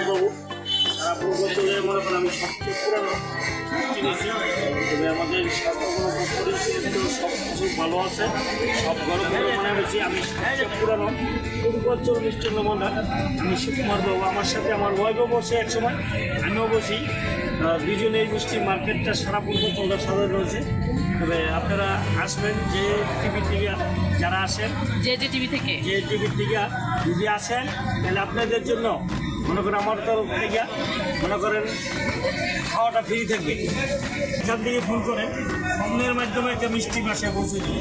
বাবু। সারা পূর্বাঞ্চলে মনে করেন আমি সবচেয়ে পুরানো মিষ্টি মাসি। তবে আমাদের স্বাস্থ্যগুলো পরিস্থিতি সব কিছু ভালো আছে, সব গরম মানে বেশি। আমি সবচেয়ে পুরানো পূর্বাঞ্চল মিষ্টান্ন ভান্ডার। আমি সুকুমার বাবু, আমার সাথে আমার ওয়াইফও বসে একসময়, আমিও বসি। দুজনে এই মিষ্টি মার্কেটটা সারা পূর্বাঞ্চলটা সাজানো রয়েছে। তবে আপনারা আসবেন, যে টিভি থেকে যারা আসেন, যে টিভি থেকে যদি আসেন তাহলে আপনাদের জন্য মনে করেন আমার তরফ থেকে মনে করেন খাওয়াটা ফ্রি থাকবে। এখান থেকে ফোন করেন, ফোনের মাধ্যমে একটা মিষ্টি বাসায় পৌঁছে দিন।